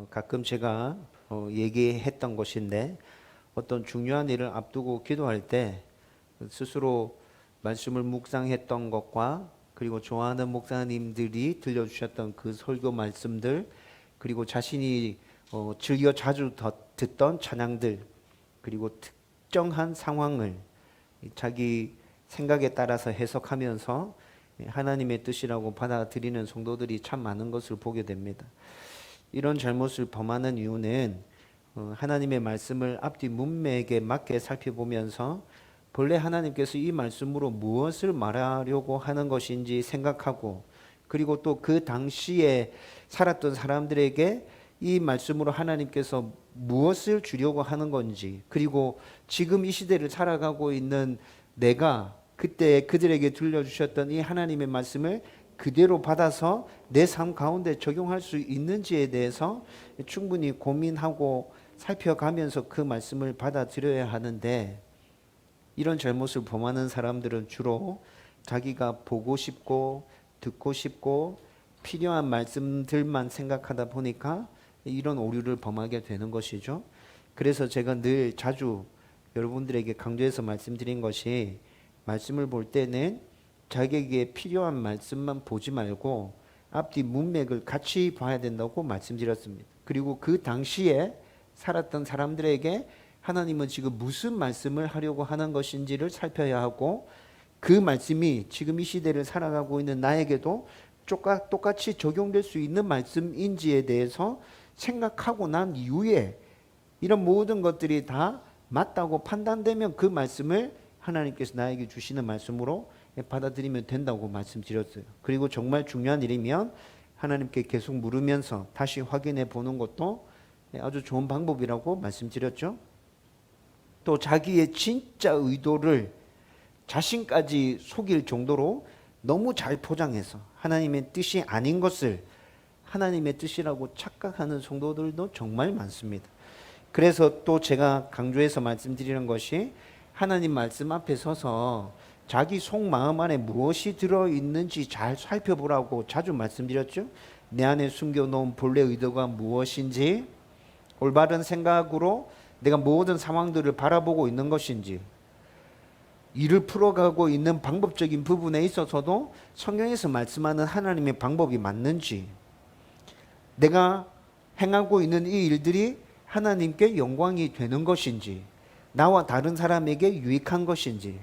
가끔 제가 얘기했던 것인데 어떤 중요한 일을 앞두고 기도할 때 스스로 말씀을 묵상했던 것과 그리고 좋아하는 목사님들이 들려주셨던 그 설교 말씀들 그리고 자신이 즐겨 자주 듣던 찬양들 그리고 특정한 상황을 자기 생각에 따라서 해석하면서 하나님의 뜻이라고 받아들이는 성도들이 참 많은 것을 보게 됩니다. 이런 잘못을 범하는 이유는 하나님의 말씀을 앞뒤 문맥에 맞게 살펴보면서 본래 하나님께서 이 말씀으로 무엇을 말하려고 하는 것인지 생각하고 그리고 또 그 당시에 살았던 사람들에게 이 말씀으로 하나님께서 무엇을 주려고 하는 건지 그리고 지금 이 시대를 살아가고 있는 내가 그때 그들에게 들려주셨던 이 하나님의 말씀을 그대로 받아서 내 삶 가운데 적용할 수 있는지에 대해서 충분히 고민하고 살펴가면서 그 말씀을 받아들여야 하는데 이런 잘못을 범하는 사람들은 주로 자기가 보고 싶고 듣고 싶고 필요한 말씀들만 생각하다 보니까 이런 오류를 범하게 되는 것이죠. 그래서 제가 늘 자주 여러분들에게 강조해서 말씀드린 것이 말씀을 볼 때는 자기에게 필요한 말씀만 보지 말고 앞뒤 문맥을 같이 봐야 된다고 말씀드렸습니다. 그리고 그 당시에 살았던 사람들에게 하나님은 지금 무슨 말씀을 하려고 하는 것인지를 살펴야 하고 그 말씀이 지금 이 시대를 살아가고 있는 나에게도 똑같이 적용될 수 있는 말씀인지에 대해서 생각하고 난 이후에 이런 모든 것들이 다 맞다고 판단되면 그 말씀을 하나님께서 나에게 주시는 말씀으로 받아들이면 된다고 말씀드렸어요. 그리고 정말 중요한 일이면 하나님께 계속 물으면서 다시 확인해 보는 것도 아주 좋은 방법이라고 말씀드렸죠. 또 자기의 진짜 의도를 자신까지 속일 정도로 너무 잘 포장해서 하나님의 뜻이 아닌 것을 하나님의 뜻이라고 착각하는 성도들도 정말 많습니다. 그래서 또 제가 강조해서 말씀드리는 것이 하나님 말씀 앞에 서서 자기 속마음 안에 무엇이 들어있는지 잘 살펴보라고 자주 말씀드렸죠. 내 안에 숨겨놓은 본래 의도가 무엇인지 올바른 생각으로 내가 모든 상황들을 바라보고 있는 것인지 일을 풀어가고 있는 방법적인 부분에 있어서도 성경에서 말씀하는 하나님의 방법이 맞는지 내가 행하고 있는 이 일들이 하나님께 영광이 되는 것인지 나와 다른 사람에게 유익한 것인지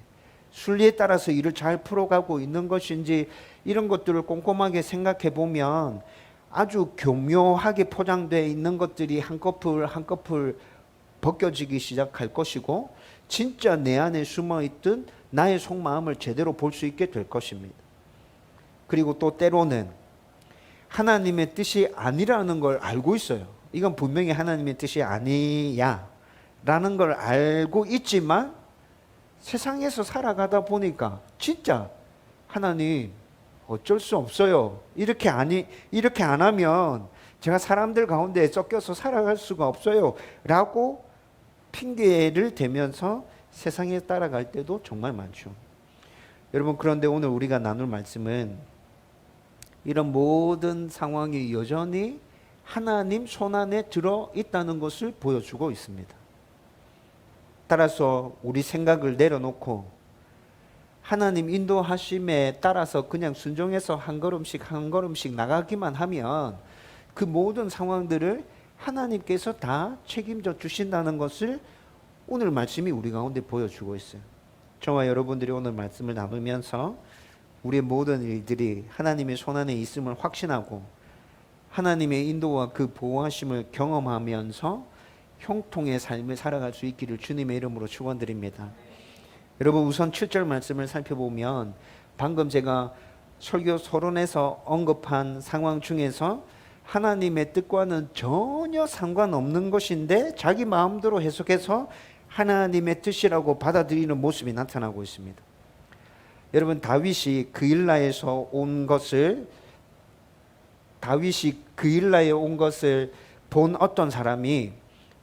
순리에 따라서 일을 잘 풀어가고 있는 것인지 이런 것들을 꼼꼼하게 생각해 보면 아주 교묘하게 포장되어 있는 것들이 한꺼풀 한꺼풀 벗겨지기 시작할 것이고 진짜 내 안에 숨어있던 나의 속마음을 제대로 볼 수 있게 될 것입니다. 그리고 또 때로는 하나님의 뜻이 아니라는 걸 알고 있어요. 이건 분명히 하나님의 뜻이 아니야 라는 걸 알고 있지만 세상에서 살아가다 보니까 진짜 하나님 어쩔 수 없어요. 이렇게 안 하면 제가 사람들 가운데 섞여서 살아갈 수가 없어요 라고 핑계를 대면서 세상에 따라갈 때도 정말 많죠. 여러분 그런데 오늘 우리가 나눌 말씀은 이런 모든 상황이 여전히 하나님 손안에 들어있다는 것을 보여주고 있습니다. 따라서 우리 생각을 내려놓고 하나님 인도하심에 따라서 그냥 순종해서 한 걸음씩 나가기만 하면 그 모든 상황들을 하나님께서 다 책임져 주신다는 것을 오늘 말씀이 우리 가운데 보여주고 있어요. 저와 여러분들이 오늘 말씀을 나누면서 우리의 모든 일들이 하나님의 손안에 있음을 확신하고 하나님의 인도와 그 보호하심을 경험하면서 형통의 삶을 살아갈 수 있기를 주님의 이름으로 축원드립니다. 여러분 우선 7절 말씀을 살펴보면 방금 제가 설교 서론에서 언급한 상황 중에서 하나님의 뜻과는 전혀 상관없는 것인데 자기 마음대로 해석해서 하나님의 뜻이라고 받아들이는 모습이 나타나고 있습니다. 여러분 다윗이 그일라에 온 것을 본 어떤 사람이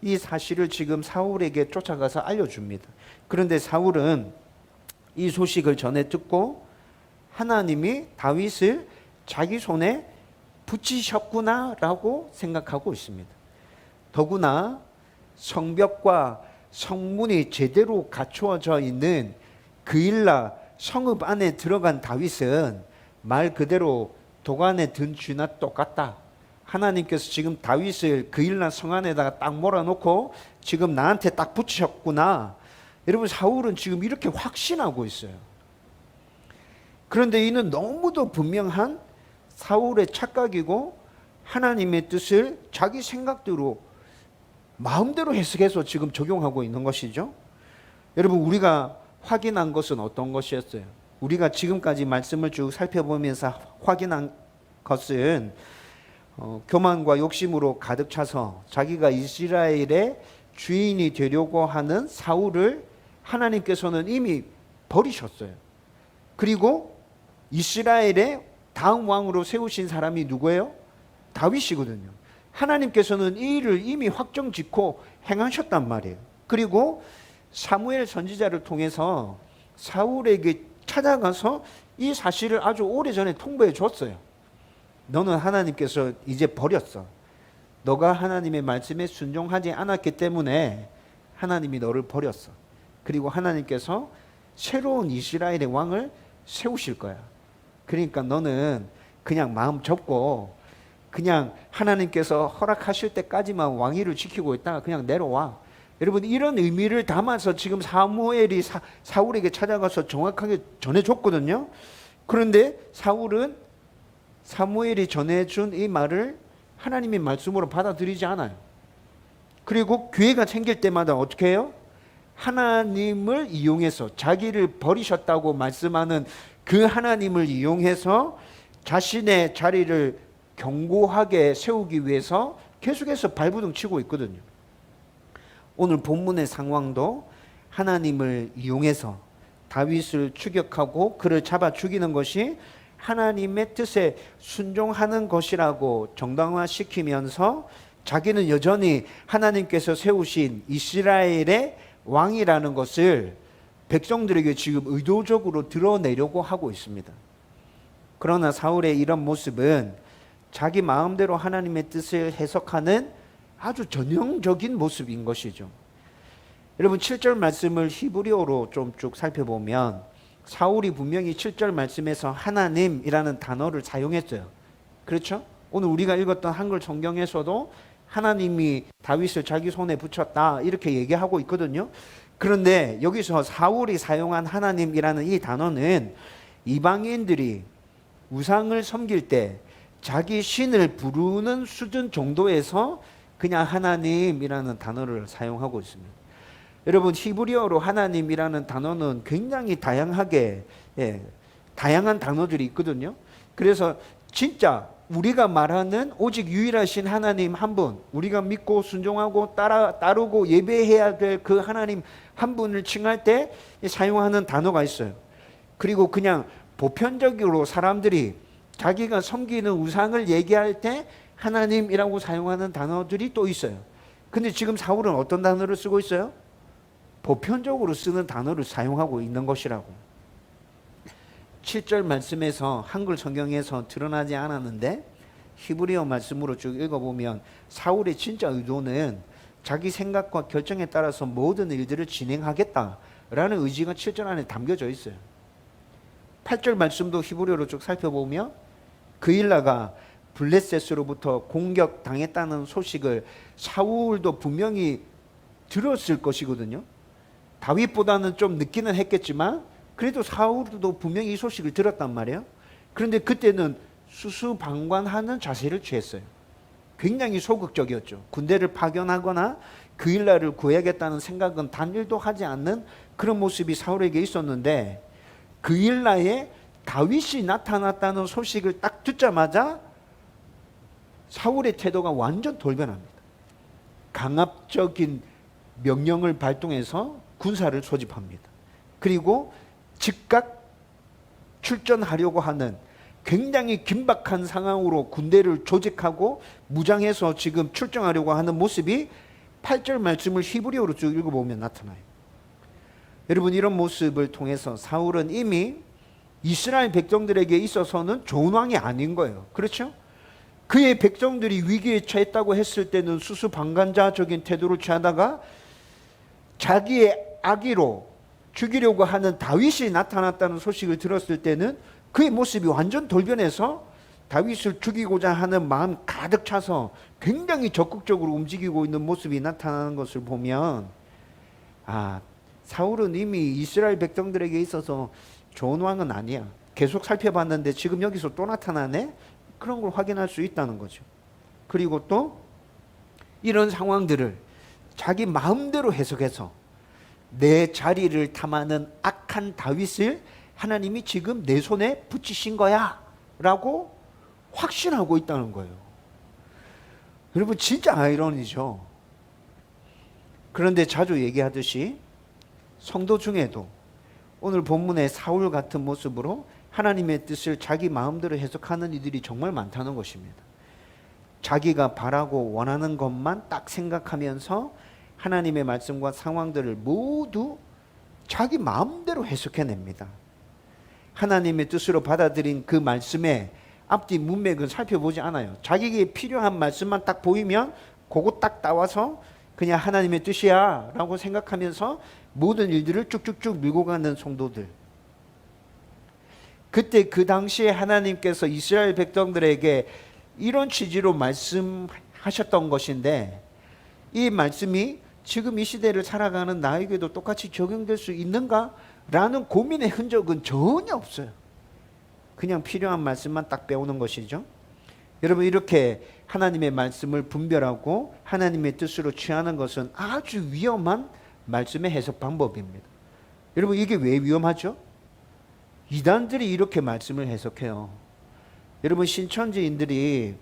이 사실을 지금 사울에게 쫓아가서 알려줍니다. 그런데 사울은 이 소식을 전해 듣고 하나님이 다윗을 자기 손에 붙이셨구나라고 생각하고 있습니다. 더구나 성벽과 성문이 제대로 갖추어져 있는 그일라 성읍 안에 들어간 다윗은 말 그대로 도간에 든 쥐나 똑같다. 하나님께서 지금 다윗을 그일라 성 안에다가 딱 몰아놓고 지금 나한테 딱 붙이셨구나. 여러분, 사울은 지금 이렇게 확신하고 있어요. 그런데 이는 너무도 분명한 사울의 착각이고 하나님의 뜻을 자기 생각대로 마음대로 해석해서 지금 적용하고 있는 것이죠. 여러분, 우리가 확인한 것은 어떤 것이었어요? 우리가 지금까지 말씀을 쭉 살펴보면서 확인한 것은 교만과 욕심으로 가득 차서 자기가 이스라엘의 주인이 되려고 하는 사울을 하나님께서는 이미 버리셨어요. 그리고 이스라엘의 다음 왕으로 세우신 사람이 누구예요? 다윗이거든요. 하나님께서는 이 일을 이미 확정짓고 행하셨단 말이에요. 그리고 사무엘 선지자를 통해서 사울에게 찾아가서 이 사실을 아주 오래전에 통보해 줬어요. 너는 하나님께서 이제 버렸어. 너가 하나님의 말씀에 순종하지 않았기 때문에 하나님이 너를 버렸어. 그리고 하나님께서 새로운 이스라엘의 왕을 세우실 거야. 그러니까 너는 그냥 마음 접고 그냥 하나님께서 허락하실 때까지만 왕위를 지키고 있다가 그냥 내려와. 여러분, 이런 의미를 담아서 지금 사무엘이 사울에게 찾아가서 정확하게 전해줬거든요. 그런데 사울은 사무엘이 전해준 이 말을 하나님의 말씀으로 받아들이지 않아요. 그리고 기회가 생길 때마다 어떻게 해요? 하나님을 이용해서 자기를 버리셨다고 말씀하는 그 하나님을 이용해서 자신의 자리를 견고하게 세우기 위해서 계속해서 발부둥 치고 있거든요. 오늘 본문의 상황도 하나님을 이용해서 다윗을 추격하고 그를 잡아 죽이는 것이 하나님의 뜻에 순종하는 것이라고 정당화시키면서 자기는 여전히 하나님께서 세우신 이스라엘의 왕이라는 것을 백성들에게 지금 의도적으로 드러내려고 하고 있습니다. 그러나 사울의 이런 모습은 자기 마음대로 하나님의 뜻을 해석하는 아주 전형적인 모습인 것이죠. 여러분, 7절 말씀을 히브리어로 좀 쭉 살펴보면 사울이 분명히 7절 말씀에서 하나님이라는 단어를 사용했어요. 그렇죠? 오늘 우리가 읽었던 한글 성경에서도 하나님이 다윗을 자기 손에 붙였다 이렇게 얘기하고 있거든요. 그런데 여기서 사울이 사용한 하나님이라는 이 단어는 이방인들이 우상을 섬길 때 자기 신을 부르는 수준 정도에서 그냥 하나님이라는 단어를 사용하고 있습니다. 여러분, 히브리어로 하나님이라는 단어는 굉장히 다양하게 다양한 단어들이 있거든요. 그래서 진짜 우리가 말하는 오직 유일하신 하나님 한 분, 우리가 믿고 순종하고 따르고 예배해야 될 그 하나님 한 분을 칭할 때 사용하는 단어가 있어요. 그리고 그냥 보편적으로 사람들이 자기가 섬기는 우상을 얘기할 때 하나님이라고 사용하는 단어들이 또 있어요. 근데 지금 사울은 어떤 단어를 쓰고 있어요? 보편적으로 쓰는 단어를 사용하고 있는 것이라고. 7절 말씀에서 한글 성경에서 드러나지 않았는데 히브리어 말씀으로 쭉 읽어보면 사울의 진짜 의도는 자기 생각과 결정에 따라서 모든 일들을 진행하겠다라는 의지가 7절 안에 담겨져 있어요. 8절 말씀도 히브리어로 쭉 살펴보면 그일라가 블레셋으로부터 공격당했다는 소식을 사울도 분명히 들었을 것이거든요. 다윗보다는 좀 늦기는 했겠지만 그래도 사울도 분명히 이 소식을 들었단 말이에요. 그런데 그때는 수수방관하는 자세를 취했어요. 굉장히 소극적이었죠. 군대를 파견하거나 그일라를 구해야겠다는 생각은 단일도 하지 않는 그런 모습이 사울에게 있었는데 그일라에 다윗이 나타났다는 소식을 딱 듣자마자 사울의 태도가 완전 돌변합니다. 강압적인 명령을 발동해서 군사를 소집합니다. 그리고 즉각 출전하려고 하는 굉장히 긴박한 상황으로 군대를 조직하고 무장해서 지금 출정하려고 하는 모습이 8절 말씀을 히브리어로 쭉 읽어보면 나타나요. 여러분, 이런 모습을 통해서 사울은 이미 이스라엘 백성들에게 있어서는 좋은 왕이 아닌 거예요. 그렇죠? 그의 백성들이 위기에 처했다고 했을 때는 수수방관자적인 태도를 취하다가 자기의 악의로 죽이려고 하는 다윗이 나타났다는 소식을 들었을 때는 그의 모습이 완전 돌변해서 다윗을 죽이고자 하는 마음 가득 차서 굉장히 적극적으로 움직이고 있는 모습이 나타나는 것을 보면, 아, 사울은 이미 이스라엘 백성들에게 있어서 좋은 왕은 아니야. 계속 살펴봤는데 지금 여기서 또 나타나네? 그런 걸 확인할 수 있다는 거죠. 그리고 또 이런 상황들을 자기 마음대로 해석해서 내 자리를 탐하는 악한 다윗을 하나님이 지금 내 손에 붙이신 거야 라고 확신하고 있다는 거예요. 여러분, 진짜 아이러니죠. 그런데 자주 얘기하듯이 성도 중에도 오늘 본문의 사울 같은 모습으로 하나님의 뜻을 자기 마음대로 해석하는 이들이 정말 많다는 것입니다. 자기가 바라고 원하는 것만 딱 생각하면서 하나님의 말씀과 상황들을 모두 자기 마음대로 해석해냅니다. 하나님의 뜻으로 받아들인 그 말씀의 앞뒤 문맥은 살펴보지 않아요. 자기에게 필요한 말씀만 딱 보이면 그거 딱 따와서 그냥 하나님의 뜻이야 라고 생각하면서 모든 일들을 쭉쭉쭉 밀고 가는 성도들. 그때 그 당시에 하나님께서 이스라엘 백성들에게 이런 취지로 말씀하셨던 것인데, 이 말씀이 지금 이 시대를 살아가는 나에게도 똑같이 적용될 수 있는가? 라는 고민의 흔적은 전혀 없어요. 그냥 필요한 말씀만 딱 빼오는 것이죠. 여러분, 이렇게 하나님의 말씀을 분별하고 하나님의 뜻으로 취하는 것은 아주 위험한 말씀의 해석 방법입니다. 여러분, 이게 왜 위험하죠? 이단들이 이렇게 말씀을 해석해요. 여러분, 신천지인들이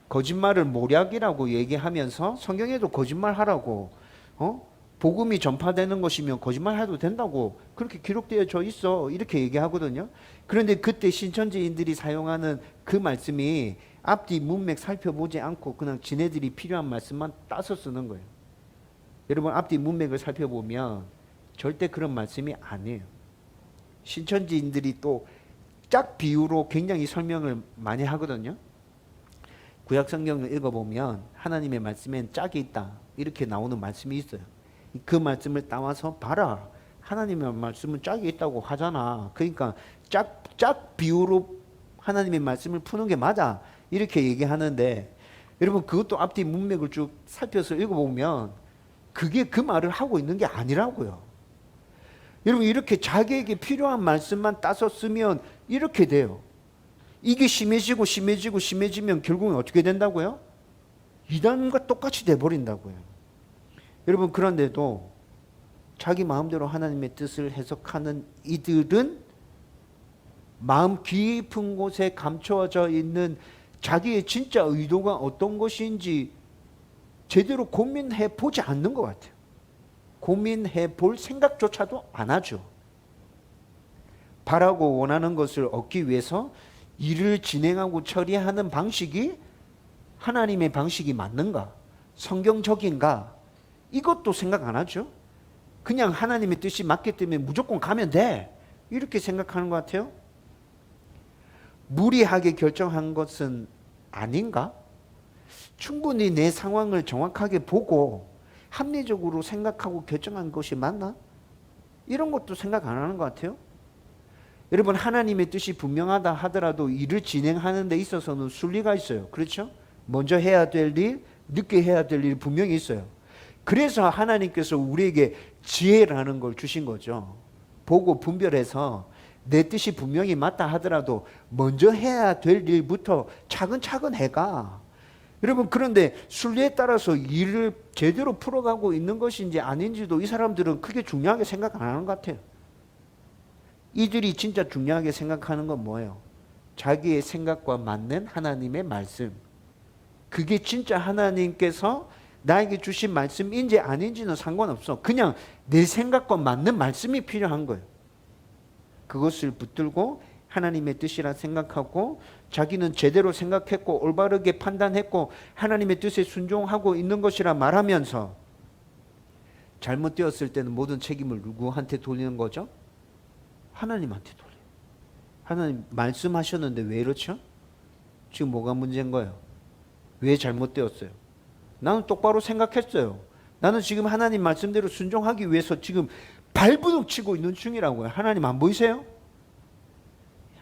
거짓말을 모략이라고 얘기하면서 성경에도 거짓말하라고, 복음이 전파되는 것이면 거짓말해도 된다고 그렇게 기록되어져 있어, 이렇게 얘기하거든요. 그런데 그때 신천지인들이 사용하는 그 말씀이 앞뒤 문맥 살펴보지 않고 그냥 지네들이 필요한 말씀만 따서 쓰는 거예요. 여러분, 앞뒤 문맥을 살펴보면 절대 그런 말씀이 아니에요. 신천지인들이 또 짝 비유로 굉장히 설명을 많이 하거든요. 구약 성경을 읽어보면 하나님의 말씀엔 짝이 있다, 이렇게 나오는 말씀이 있어요. 그 말씀을 따와서 봐라, 하나님의 말씀은 짝이 있다고 하잖아. 그러니까 짝 비유로 하나님의 말씀을 푸는 게 맞아, 이렇게 얘기하는데, 여러분, 그것도 앞뒤 문맥을 쭉 살펴서 읽어보면 그게 그 말을 하고 있는 게 아니라고요. 여러분, 이렇게 자기에게 필요한 말씀만 따서 쓰면 이렇게 돼요. 이게 심해지면 결국은 어떻게 된다고요? 이단과 똑같이 돼버린다고요. 여러분, 그런데도 자기 마음대로 하나님의 뜻을 해석하는 이들은 마음 깊은 곳에 감춰져 있는 자기의 진짜 의도가 어떤 것인지 제대로 고민해 보지 않는 것 같아요. 고민해 볼 생각조차도 안 하죠. 바라고 원하는 것을 얻기 위해서 일을 진행하고 처리하는 방식이 하나님의 방식이 맞는가? 성경적인가? 이것도 생각 안 하죠. 그냥 하나님의 뜻이 맞기 때문에 무조건 가면 돼, 이렇게 생각하는 것 같아요. 무리하게 결정한 것은 아닌가? 충분히 내 상황을 정확하게 보고 합리적으로 생각하고 결정한 것이 맞나? 이런 것도 생각 안 하는 것 같아요. 여러분, 하나님의 뜻이 분명하다 하더라도 일을 진행하는 데 있어서는 순리가 있어요. 그렇죠? 먼저 해야 될 일, 늦게 해야 될 일 분명히 있어요. 그래서 하나님께서 우리에게 지혜라는 걸 주신 거죠. 보고 분별해서 내 뜻이 분명히 맞다 하더라도 먼저 해야 될 일부터 차근차근 해가. 여러분, 그런데 순리에 따라서 일을 제대로 풀어가고 있는 것인지 아닌지도 이 사람들은 크게 중요하게 생각 안 하는 것 같아요. 이들이 진짜 중요하게 생각하는 건 뭐예요? 자기의 생각과 맞는 하나님의 말씀. 그게 진짜 하나님께서 나에게 주신 말씀인지 아닌지는 상관없어. 그냥 내 생각과 맞는 말씀이 필요한 거예요. 그것을 붙들고 하나님의 뜻이라 생각하고 자기는 제대로 생각했고 올바르게 판단했고 하나님의 뜻에 순종하고 있는 것이라 말하면서 잘못되었을 때는 모든 책임을 누구한테 돌리는 거죠? 하나님한테 돌려요. 하나님 말씀하셨는데 왜 이렇죠? 지금 뭐가 문제인 거예요? 왜 잘못되었어요? 나는 똑바로 생각했어요. 나는 지금 하나님 말씀대로 순종하기 위해서 지금 발버둥 치고 있는 중이라고요. 하나님 안 보이세요?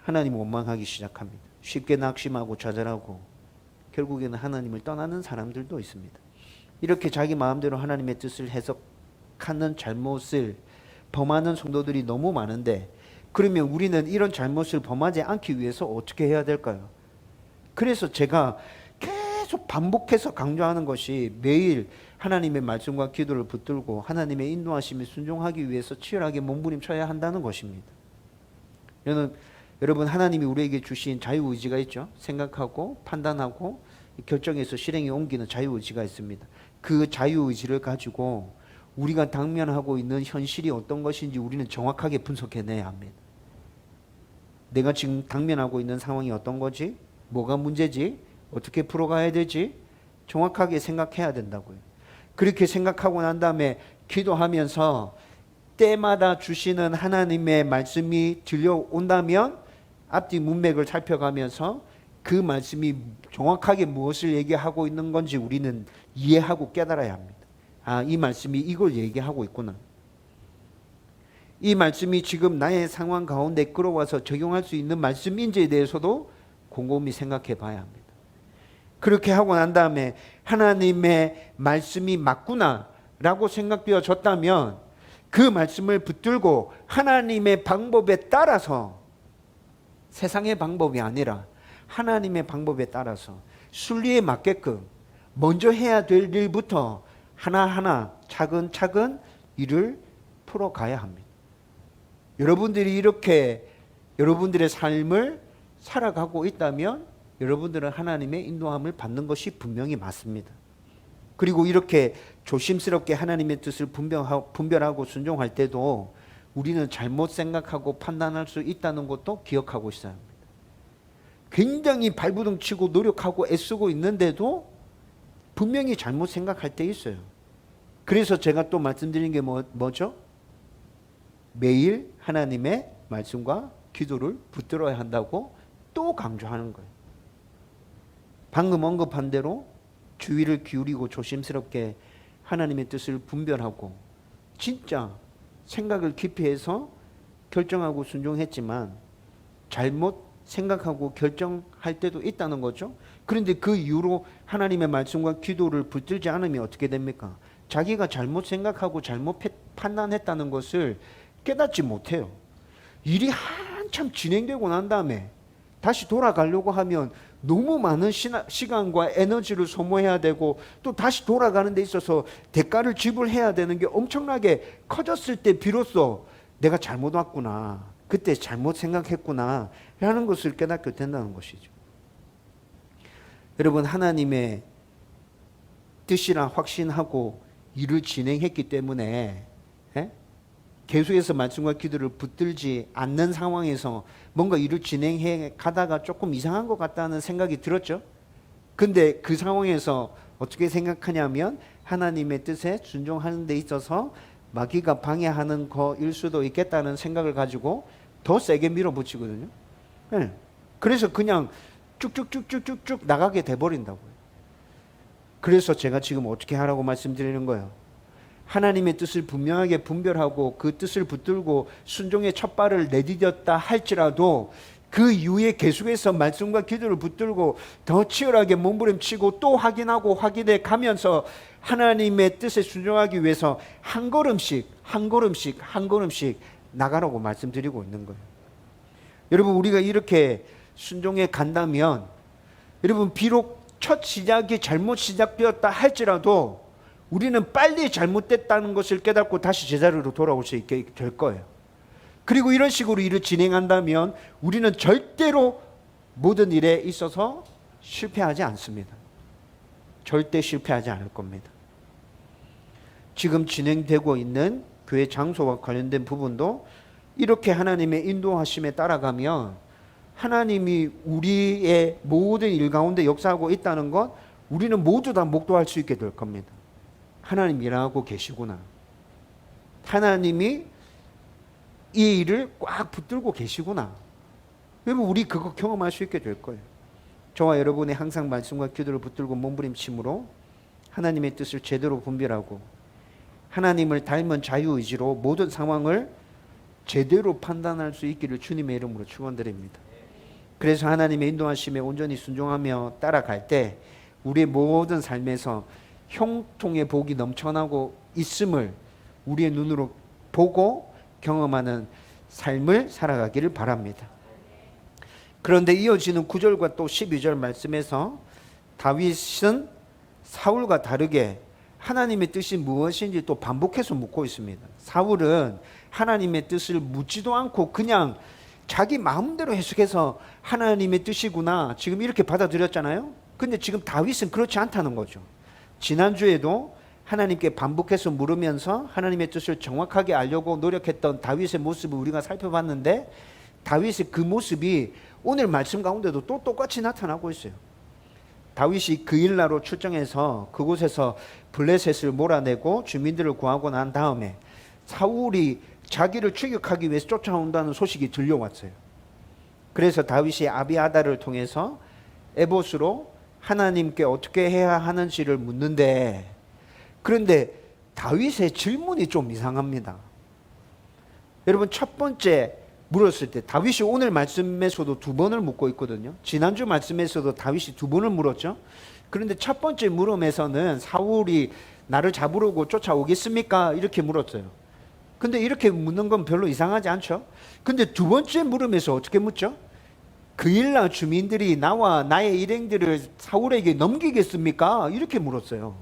하나님 원망하기 시작합니다. 쉽게 낙심하고 좌절하고 결국에는 하나님을 떠나는 사람들도 있습니다. 이렇게 자기 마음대로 하나님의 뜻을 해석하는 잘못을 범하는 성도들이 너무 많은데, 그러면 우리는 이런 잘못을 범하지 않기 위해서 어떻게 해야 될까요? 그래서 제가 계속 반복해서 강조하는 것이 매일 하나님의 말씀과 기도를 붙들고 하나님의 인도하심에 순종하기 위해서 치열하게 몸부림쳐야 한다는 것입니다. 여러분, 하나님이 우리에게 주신 자유의지가 있죠. 생각하고 판단하고 결정해서 실행에 옮기는 자유의지가 있습니다. 그 자유의지를 가지고 우리가 당면하고 있는 현실이 어떤 것인지 우리는 정확하게 분석해내야 합니다. 내가 지금 당면하고 있는 상황이 어떤 거지? 뭐가 문제지? 어떻게 풀어가야 되지? 정확하게 생각해야 된다고요. 그렇게 생각하고 난 다음에 기도하면서 때마다 주시는 하나님의 말씀이 들려온다면 앞뒤 문맥을 살펴가면서 그 말씀이 정확하게 무엇을 얘기하고 있는 건지 우리는 이해하고 깨달아야 합니다. 아, 이 말씀이 이걸 얘기하고 있구나. 이 말씀이 지금 나의 상황 가운데 끌어와서 적용할 수 있는 말씀인지에 대해서도 곰곰이 생각해 봐야 합니다. 그렇게 하고 난 다음에 하나님의 말씀이 맞구나 라고 생각되어졌다면 그 말씀을 붙들고 하나님의 방법에 따라서, 세상의 방법이 아니라 하나님의 방법에 따라서 순리에 맞게끔 먼저 해야 될 일부터 하나하나 차근차근 일을 풀어가야 합니다. 여러분들이 이렇게 여러분들의 삶을 살아가고 있다면 여러분들은 하나님의 인도함을 받는 것이 분명히 맞습니다. 그리고 이렇게 조심스럽게 하나님의 뜻을 분별하고 순종할 때도 우리는 잘못 생각하고 판단할 수 있다는 것도 기억하고 있어야 합니다. 굉장히 발부둥 치고 노력하고 애쓰고 있는데도 분명히 잘못 생각할 때 있어요. 그래서 제가 또 말씀드린 게 뭐죠? 매일 하나님의 말씀과 기도를 붙들어야 한다고 또 강조하는 거예요. 방금 언급한 대로 주의를 기울이고 조심스럽게 하나님의 뜻을 분별하고 진짜 생각을 깊이 해서 결정하고 순종했지만 잘못 생각하고 결정할 때도 있다는 거죠. 그런데 그 이후로 하나님의 말씀과 기도를 붙들지 않으면 어떻게 됩니까? 자기가 잘못 생각하고 잘못 판단했다는 것을 깨닫지 못해요. 일이 한참 진행되고 난 다음에 다시 돌아가려고 하면 너무 많은 시간과 에너지를 소모해야 되고 또 다시 돌아가는 데 있어서 대가를 지불해야 되는 게 엄청나게 커졌을 때 비로소 내가 잘못 왔구나, 그때 잘못 생각했구나 라는 것을 깨닫게 된다는 것이죠. 여러분, 하나님의 뜻이라 확신하고 일을 진행했기 때문에 계속해서 말씀과 기도를 붙들지 않는 상황에서 뭔가 일을 진행해 가다가 조금 이상한 것 같다는 생각이 들었죠. 근데 그 상황에서 어떻게 생각하냐면 하나님의 뜻에 순종하는 데 있어서 마귀가 방해하는 거일 수도 있겠다는 생각을 가지고 더 세게 밀어붙이거든요. 그래서 그냥 쭉쭉쭉쭉쭉 나가게 돼버린다고요. 그래서 제가 지금 어떻게 하라고 말씀드리는 거예요. 하나님의 뜻을 분명하게 분별하고 그 뜻을 붙들고 순종의 첫 발을 내디뎠다 할지라도 그 이후에 계속해서 말씀과 기도를 붙들고 더 치열하게 몸부림치고 또 확인하고 확인해 가면서 하나님의 뜻에 순종하기 위해서 한 걸음씩 나가라고 말씀드리고 있는 거예요. 여러분, 우리가 이렇게 순종해 간다면 여러분, 비록 첫 시작이 잘못 시작되었다 할지라도 우리는 빨리 잘못됐다는 것을 깨닫고 다시 제자리로 돌아올 수 있게 될 거예요. 그리고 이런 식으로 일을 진행한다면 우리는 절대로 모든 일에 있어서 실패하지 않습니다. 절대 실패하지 않을 겁니다. 지금 진행되고 있는 교회 장소와 관련된 부분도 이렇게 하나님의 인도하심에 따라가면 하나님이 우리의 모든 일 가운데 역사하고 있다는 것 우리는 모두 다 목도할 수 있게 될 겁니다. 하나님 일하고 계시구나. 하나님이 이 일을 꽉 붙들고 계시구나. 여러분, 우리 그거 경험할 수 있게 될 거예요. 저와 여러분의 항상 말씀과 기도를 붙들고 몸부림침으로 하나님의 뜻을 제대로 분별하고 하나님을 닮은 자유의지로 모든 상황을 제대로 판단할 수 있기를 주님의 이름으로 축원드립니다. 그래서 하나님의 인도하심에 온전히 순종하며 따라갈 때 우리의 모든 삶에서 형통의 복이 넘쳐나고 있음을 우리의 눈으로 보고 경험하는 삶을 살아가기를 바랍니다. 그런데 이어지는 9절과 또 12절 말씀에서 다윗은 사울과 다르게 하나님의 뜻이 무엇인지 또 반복해서 묻고 있습니다. 사울은 하나님의 뜻을 묻지도 않고 그냥 자기 마음대로 해석해서 하나님의 뜻이구나 지금 이렇게 받아들였잖아요. 근데 지금 다윗은 그렇지 않다는 거죠. 지난주에도 하나님께 반복해서 물으면서 하나님의 뜻을 정확하게 알려고 노력했던 다윗의 모습을 우리가 살펴봤는데 다윗의 그 모습이 오늘 말씀 가운데도 또 똑같이 나타나고 있어요. 다윗이 그일라로 출정해서 그곳에서 블레셋을 몰아내고 주민들을 구하고 난 다음에 사울이 자기를 추격하기 위해서 쫓아온다는 소식이 들려왔어요. 그래서 다윗이 아비아달을 통해서 에봇으로 하나님께 어떻게 해야 하는지를 묻는데, 그런데 다윗의 질문이 좀 이상합니다. 여러분, 첫 번째 물었을 때 다윗이 오늘 말씀에서도 두 번을 묻고 있거든요. 지난주 말씀에서도 다윗이 두 번을 물었죠. 그런데 첫 번째 물음에서는 사울이 나를 잡으러 쫓아오겠습니까? 이렇게 물었어요. 근데 이렇게 묻는 건 별로 이상하지 않죠? 근데 두 번째 물음에서 어떻게 묻죠? 그일라 주민들이 나와 나의 일행들을 사울에게 넘기겠습니까? 이렇게 물었어요.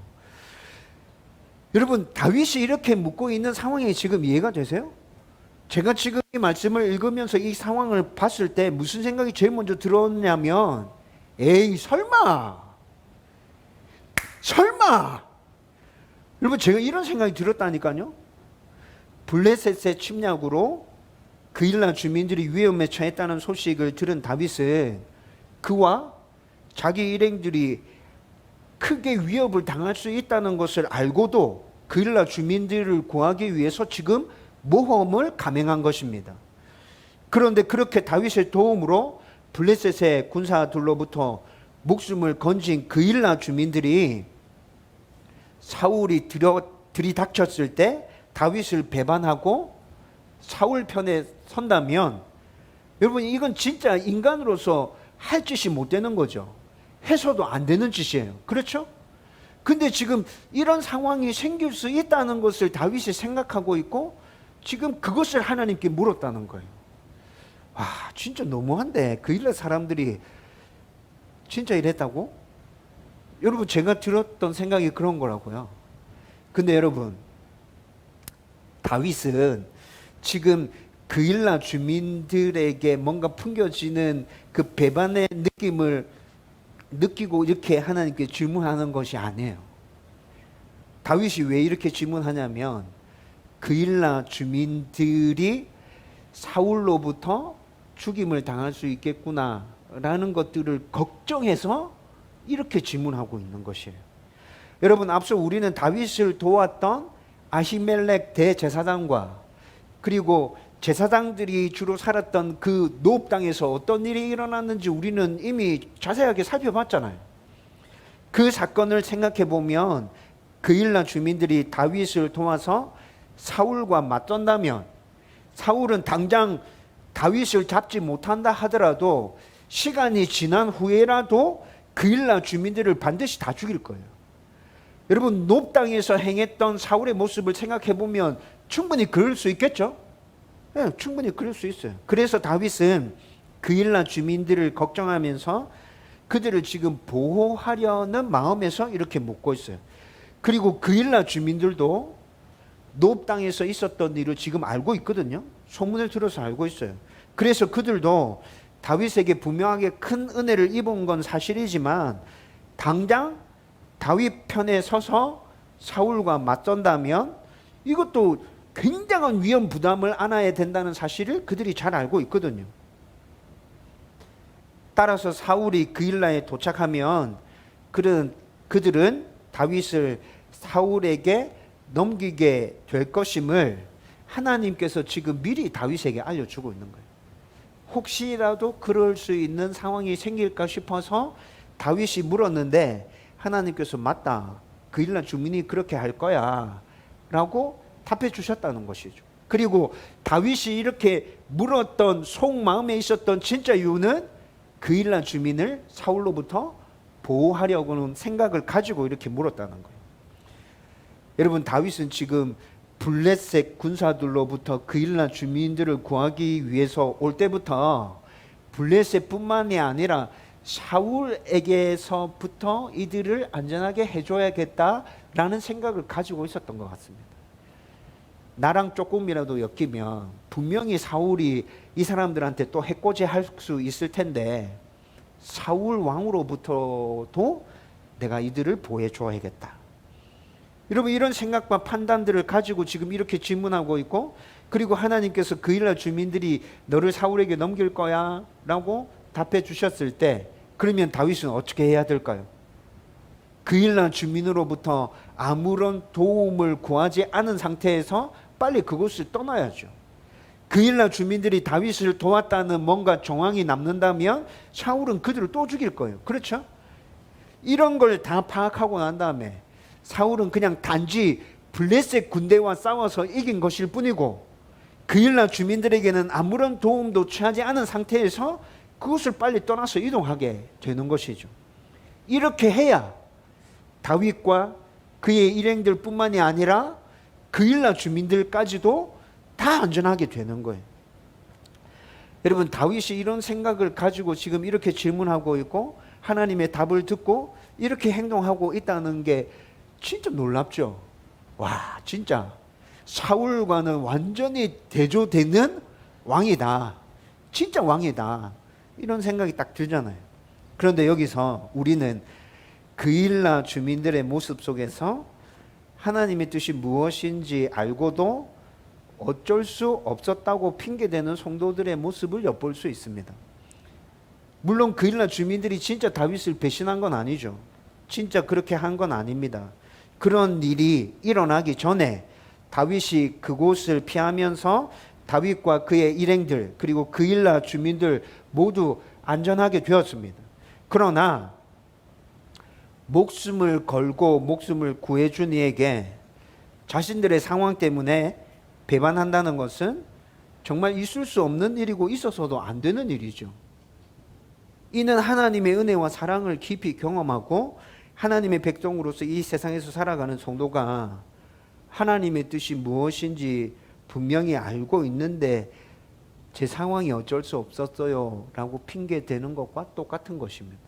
여러분, 다윗이 이렇게 묻고 있는 상황이 지금 이해가 되세요? 제가 지금 이 말씀을 읽으면서 이 상황을 봤을 때 무슨 생각이 제일 먼저 들었냐면, 에이 설마 여러분, 제가 이런 생각이 들었다니까요. 블레셋의 침략으로 그일라 주민들이 위험에 처했다는 소식을 들은 다윗은 그와 자기 일행들이 크게 위협을 당할 수 있다는 것을 알고도 그일라 주민들을 구하기 위해서 지금 모험을 감행한 것입니다. 그런데 그렇게 다윗의 도움으로 블레셋의 군사들로부터 목숨을 건진 그일라 주민들이 사울이 들이닥쳤을 때 다윗을 배반하고 사울 편에 선다면, 여러분, 이건 진짜 인간으로서 할 짓이 못 되는 거죠. 해서도 안 되는 짓이에요. 그렇죠? 근데 지금 이런 상황이 생길 수 있다는 것을 다윗이 생각하고 있고 지금 그것을 하나님께 물었다는 거예요. 와, 진짜 너무한데. 그일라 사람들이 진짜 이랬다고? 여러분, 제가 들었던 생각이 그런 거라고요. 근데 여러분, 다윗은 지금 그일라 주민들에게 뭔가 풍겨지는 그 배반의 느낌을 느끼고 이렇게 하나님께 질문하는 것이 아니에요. 다윗이 왜 이렇게 질문하냐면, 그일라 주민들이 사울로부터 죽임을 당할 수 있겠구나 라는 것들을 걱정해서 이렇게 질문하고 있는 것이에요. 여러분, 앞서 우리는 다윗을 도왔던 아히멜렉 대제사장과 그리고 제사장들이 주로 살았던 그 노업 땅에서 어떤 일이 일어났는지 우리는 이미 자세하게 살펴봤잖아요. 그 사건을 생각해 보면 그일라 주민들이 다윗을 도와서 사울과 맞선다면, 사울은 당장 다윗을 잡지 못한다 하더라도 시간이 지난 후에라도 그일라 주민들을 반드시 다 죽일 거예요. 여러분, 노업 땅에서 행했던 사울의 모습을 생각해 보면 충분히 그럴 수 있겠죠? 네, 충분히 그럴 수 있어요. 그래서 다윗은 그일라 주민들을 걱정하면서 그들을 지금 보호하려는 마음에서 이렇게 묻고 있어요. 그리고 그일라 주민들도 노업 땅에서 있었던 일을 지금 알고 있거든요. 소문을 들어서 알고 있어요. 그래서 그들도 다윗에게 분명하게 큰 은혜를 입은 건 사실이지만 당장 다윗 편에 서서 사울과 맞선다면 이것도 굉장한 위험 부담을 안아야 된다는 사실을 그들이 잘 알고 있거든요. 따라서 사울이 그일라에 도착하면 그들은 다윗을 사울에게 넘기게 될 것임을 하나님께서 지금 미리 다윗에게 알려주고 있는 거예요. 혹시라도 그럴 수 있는 상황이 생길까 싶어서 다윗이 물었는데 하나님께서 맞다. 그일란 주민이 그렇게 할 거야 라고 답해 주셨다는 것이죠. 그리고 다윗이 이렇게 물었던 속마음에 있었던 진짜 이유는 그일란 주민을 사울로부터 보호하려고는 생각을 가지고 이렇게 물었다는 거예요. 여러분, 다윗은 지금 블레셋 군사들로부터 그일란 주민들을 구하기 위해서 올 때부터 블레셋뿐만이 아니라 사울에게서부터 이들을 안전하게 해줘야겠다라는 생각을 가지고 있었던 것 같습니다. 나랑 조금이라도 엮이면 분명히 사울이 이 사람들한테 또 해코지 할 수 있을 텐데 사울 왕으로부터도 내가 이들을 보호해줘야겠다. 여러분, 이런 생각과 판단들을 가지고 지금 이렇게 질문하고 있고, 그리고 하나님께서 그일라 주민들이 너를 사울에게 넘길 거야 라고 답해 주셨을 때, 그러면 다윗은 어떻게 해야 될까요? 그일라 주민으로부터 아무런 도움을 구하지 않은 상태에서 빨리 그곳을 떠나야죠. 그일라 주민들이 다윗을 도왔다는 뭔가 정황이 남는다면 사울은 그들을 또 죽일 거예요. 그렇죠? 이런 걸 다 파악하고 난 다음에 사울은 그냥 단지 블레셋 군대와 싸워서 이긴 것일 뿐이고 그일라 주민들에게는 아무런 도움도 취하지 않은 상태에서 그것을 빨리 떠나서 이동하게 되는 것이죠. 이렇게 해야 다윗과 그의 일행들 뿐만이 아니라 그일라 주민들까지도 다 안전하게 되는 거예요. 여러분, 다윗이 이런 생각을 가지고 지금 이렇게 질문하고 있고 하나님의 답을 듣고 이렇게 행동하고 있다는 게 진짜 놀랍죠. 와, 진짜 사울과는 완전히 대조되는 왕이다. 진짜 왕이다. 이런 생각이 딱 들잖아요. 그런데 여기서 우리는 그일라 주민들의 모습 속에서 하나님의 뜻이 무엇인지 알고도 어쩔 수 없었다고 핑계대는 성도들의 모습을 엿볼 수 있습니다. 물론 그일라 주민들이 진짜 다윗을 배신한 건 아니죠. 진짜 그렇게 한 건 아닙니다. 그런 일이 일어나기 전에 다윗이 그곳을 피하면서 다윗과 그의 일행들 그리고 그일라 주민들 모두 안전하게 되었습니다. 그러나 목숨을 걸고 목숨을 구해준 이에게 자신들의 상황 때문에 배반한다는 것은 정말 있을 수 없는 일이고 있어서도 안 되는 일이죠. 이는 하나님의 은혜와 사랑을 깊이 경험하고 하나님의 백성으로서 이 세상에서 살아가는 성도가 하나님의 뜻이 무엇인지 분명히 알고 있는데 제 상황이 어쩔 수 없었어요 라고 핑계대는 것과 똑같은 것입니다.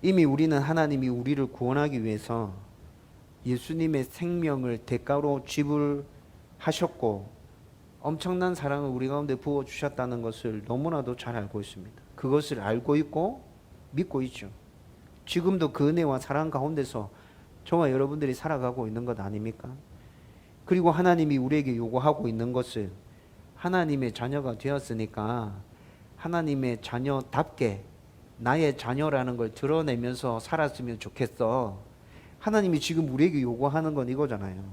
이미 우리는 하나님이 우리를 구원하기 위해서 예수님의 생명을 대가로 지불하셨고 엄청난 사랑을 우리 가운데 부어주셨다는 것을 너무나도 잘 알고 있습니다. 그것을 알고 있고 믿고 있죠. 지금도 그 은혜와 사랑 가운데서 저와 여러분들이 살아가고 있는 것 아닙니까? 그리고 하나님이 우리에게 요구하고 있는 것은 하나님의 자녀가 되었으니까 하나님의 자녀답게 나의 자녀라는 걸 드러내면서 살았으면 좋겠어. 하나님이 지금 우리에게 요구하는 건 이거잖아요.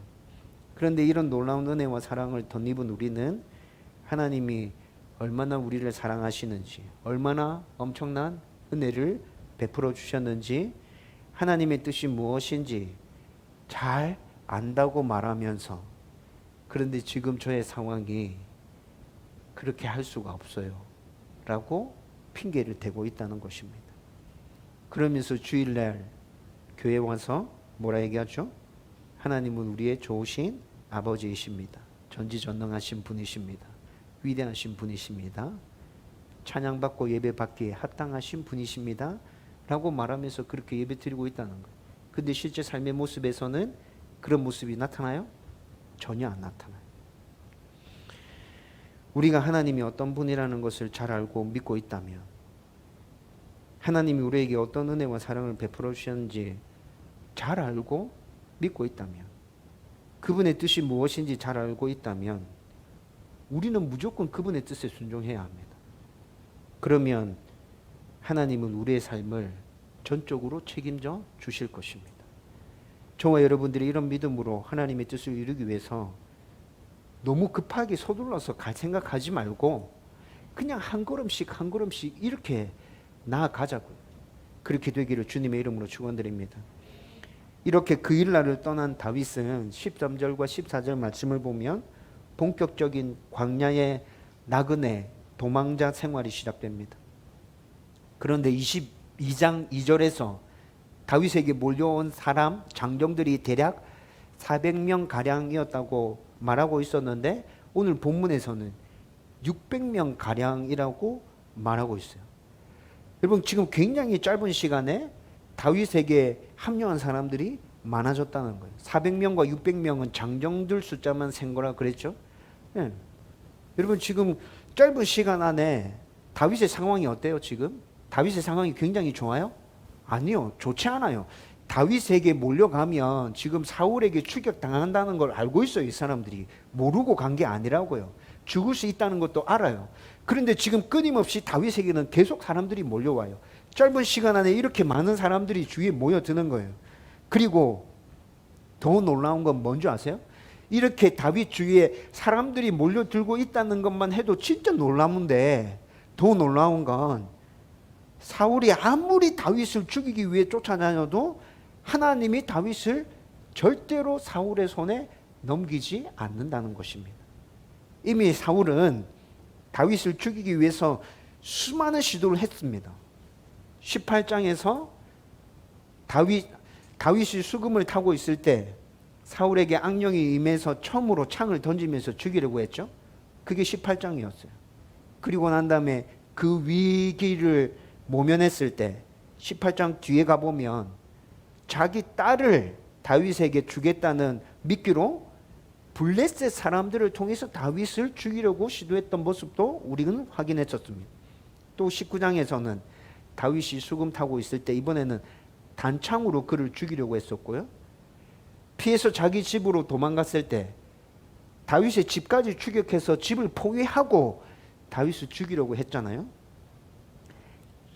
그런데 이런 놀라운 은혜와 사랑을 덧입은 우리는 하나님이 얼마나 우리를 사랑하시는지, 얼마나 엄청난 은혜를 베풀어 주셨는지, 하나님의 뜻이 무엇인지 잘 안다고 말하면서 그런데 지금 저의 상황이 그렇게 할 수가 없어요 라고 핑계를 대고 있다는 것입니다. 그러면서 주일날 교회 와서 뭐라 얘기하죠? 하나님은 우리의 좋으신 아버지이십니다. 전지전능하신 분이십니다. 위대하신 분이십니다. 찬양받고 예배받기에 합당하신 분이십니다 라고 말하면서 그렇게 예배드리고 있다는 거예요. 근데 실제 삶의 모습에서는 그런 모습이 나타나요? 전혀 안 나타나요. 우리가 하나님이 어떤 분이라는 것을 잘 알고 믿고 있다면, 하나님이 우리에게 어떤 은혜와 사랑을 베풀어 주셨는지 잘 알고 믿고 있다면, 그분의 뜻이 무엇인지 잘 알고 있다면 우리는 무조건 그분의 뜻에 순종해야 합니다. 그러면 하나님은 우리의 삶을 전적으로 책임져 주실 것입니다. 저와 여러분들이 이런 믿음으로 하나님의 뜻을 이루기 위해서 너무 급하게 서둘러서 갈 생각하지 말고 그냥 한 걸음씩 한 걸음씩 이렇게 나아가자고요. 그렇게 되기를 주님의 이름으로 축원드립니다. 이렇게 그 일날을 떠난 다윗은 13절과 14절 말씀을 보면 본격적인 광야의 나그네 도망자 생활이 시작됩니다. 그런데 22장 2절에서 다윗에게 몰려온 사람 장정들이 대략 400명 가량이었다고 말하고 있었는데 오늘 본문에서는 600명 가량이라고 말하고 있어요. 여러분 지금 굉장히 짧은 시간에 다윗에게 합류한 사람들이 많아졌다는 거예요. 400명과 600명은 장정들 숫자만 센 거라 그랬죠. 네. 여러분 지금 짧은 시간 안에 다윗의 상황이 어때요? 지금 다윗의 상황이 굉장히 좋아요? 아니요, 좋지 않아요. 다윗에게 몰려가면 지금 사울에게 추격당한다는 걸 알고 있어요. 이 사람들이 모르고 간 게 아니라고요. 죽을 수 있다는 것도 알아요. 그런데 지금 끊임없이 다윗에게는 계속 사람들이 몰려와요. 짧은 시간 안에 이렇게 많은 사람들이 주위에 모여드는 거예요. 그리고 더 놀라운 건 뭔지 아세요? 이렇게 다윗 주위에 사람들이 몰려들고 있다는 것만 해도 진짜 놀라운데 더 놀라운 건 사울이 아무리 다윗을 죽이기 위해 쫓아다녀도 하나님이 다윗을 절대로 사울의 손에 넘기지 않는다는 것입니다. 이미 사울은 다윗을 죽이기 위해서 수많은 시도를 했습니다. 18장에서 다윗이 수금을 타고 있을 때 사울에게 악령이 임해서 처음으로 창을 던지면서 죽이려고 했죠. 그게 18장이었어요. 그리고 난 다음에 그 위기를 모면했을 때 18장 뒤에 가보면 자기 딸을 다윗에게 주겠다는 미끼로 블레셋 사람들을 통해서 다윗을 죽이려고 시도했던 모습도 우리는 확인했었습니다. 또 19장에서는 다윗이 수금 타고 있을 때 이번에는 단창으로 그를 죽이려고 했었고요. 피해서 자기 집으로 도망갔을 때 다윗의 집까지 추격해서 집을 포위하고 다윗을 죽이려고 했잖아요.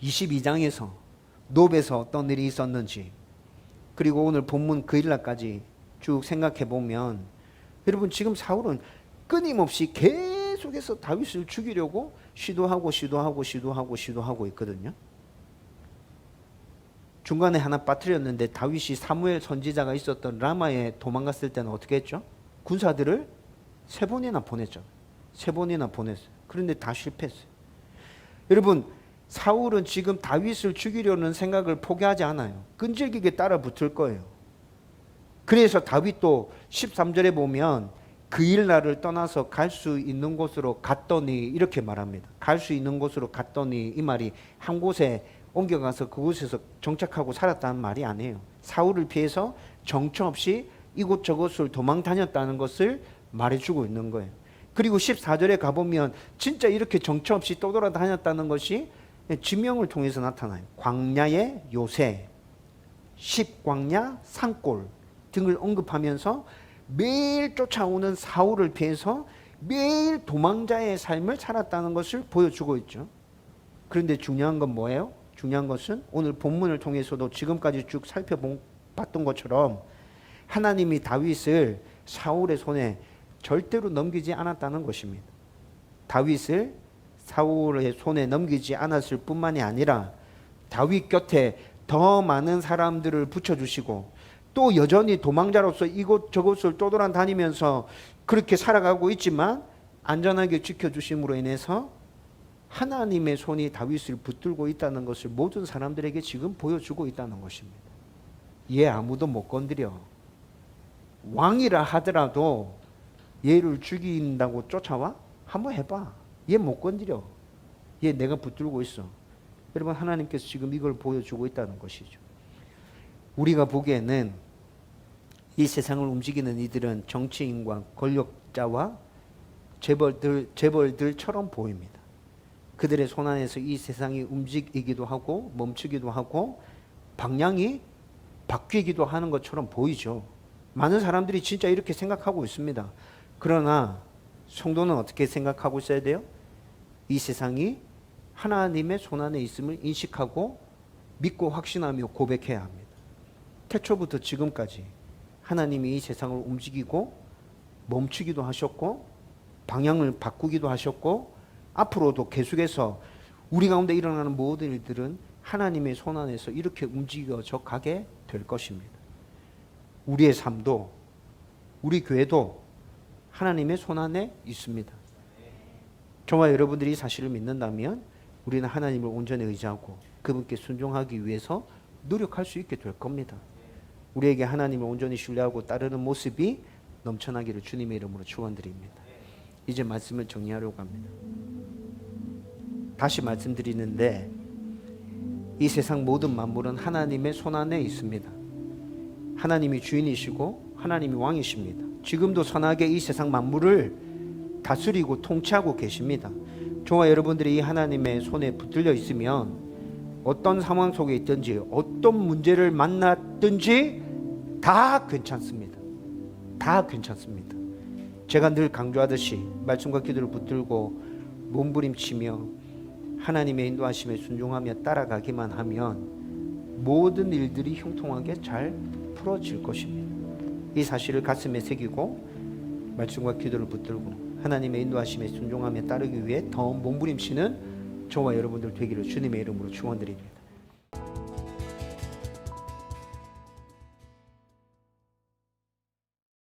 22장에서 노베에서 어떤 일이 있었는지 그리고 오늘 본문 그 일날까지 쭉 생각해 보면 여러분 지금 사울은 끊임없이 계속해서 다윗을 죽이려고 시도하고 있거든요. 중간에 하나 빠뜨렸는데 다윗이 사무엘 선지자가 있었던 라마에 도망갔을 때는 어떻게 했죠? 군사들을 3번이나 보냈죠. 3번이나 보냈어요. 그런데 다 실패했어요. 여러분 사울은 지금 다윗을 죽이려는 생각을 포기하지 않아요. 끈질기게 따라 붙을 거예요. 그래서 다윗도 13절에 보면 그 일날을 떠나서 갈 수 있는 곳으로 갔더니 이렇게 말합니다. 갈 수 있는 곳으로 갔더니 이 말이 한 곳에 옮겨가서 그곳에서 정착하고 살았다는 말이 아니에요. 사울을 피해서 정처 없이 이곳저곳을 도망 다녔다는 것을 말해주고 있는 거예요. 그리고 14절에 가보면 진짜 이렇게 정처 없이 떠돌아다녔다는 것이 지명을 통해서 나타나요. 광야의 요새, 십광야, 산골 등을 언급하면서 매일 쫓아오는 사울을 피해서 매일 도망자의 삶을 살았다는 것을 보여주고 있죠. 그런데 중요한 건 뭐예요? 중요한 것은 오늘 본문을 통해서도 지금까지 쭉 살펴봤던 것처럼 하나님이 다윗을 사울의 손에 절대로 넘기지 않았다는 것입니다. 다윗을 사울의 손에 넘기지 않았을 뿐만이 아니라 다윗 곁에 더 많은 사람들을 붙여주시고 또 여전히 도망자로서 이곳저곳을 떠돌아다니면서 그렇게 살아가고 있지만 안전하게 지켜주심으로 인해서 하나님의 손이 다윗을 붙들고 있다는 것을 모든 사람들에게 지금 보여주고 있다는 것입니다. 얘 아무도 못 건드려. 왕이라 하더라도 얘를 죽인다고 쫓아와? 한번 해봐. 얘 못 건드려. 얘 내가 붙들고 있어. 여러분 하나님께서 지금 이걸 보여주고 있다는 것이죠. 우리가 보기에는 이 세상을 움직이는 이들은 정치인과 권력자와 재벌들처럼 보입니다. 그들의 손안에서 이 세상이 움직이기도 하고 멈추기도 하고 방향이 바뀌기도 하는 것처럼 보이죠. 많은 사람들이 진짜 이렇게 생각하고 있습니다. 그러나 성도는 어떻게 생각하고 있어야 돼요? 이 세상이 하나님의 손안에 있음을 인식하고 믿고 확신하며 고백해야 합니다. 태초부터 지금까지 하나님이 이 세상을 움직이고 멈추기도 하셨고 방향을 바꾸기도 하셨고 앞으로도 계속해서 우리 가운데 일어나는 모든 일들은 하나님의 손 안에서 이렇게 움직여져 가게 될 것입니다. 우리의 삶도 우리 교회도 하나님의 손 안에 있습니다. 저와 여러분들이 이 사실을 믿는다면 우리는 하나님을 온전히 의지하고 그분께 순종하기 위해서 노력할 수 있게 될 겁니다. 우리에게 하나님을 온전히 신뢰하고 따르는 모습이 넘쳐나기를 주님의 이름으로 축원드립니다. 이제 말씀을 정리하려고 합니다. 다시 말씀드리는데 이 세상 모든 만물은 하나님의 손 안에 있습니다. 하나님이 주인이시고 하나님이 왕이십니다. 지금도 선하게 이 세상 만물을 다스리고 통치하고 계십니다. 저와 여러분들이 이 하나님의 손에 붙들려 있으면 어떤 상황 속에 있든지 어떤 문제를 만났든지 다 괜찮습니다. 다 괜찮습니다. 제가 늘 강조하듯이 말씀과 기도를 붙들고 몸부림치며 하나님의 인도하심에 순종하며 따라가기만 하면 모든 일들이 형통하게 잘 풀어질 것입니다. 이 사실을 가슴에 새기고 말씀과 기도를 붙들고 하나님의 인도하심에 순종하며 따르기 위해 더 몸부림치는 저와 여러분들 되기를 주님의 이름으로 축원드립니다.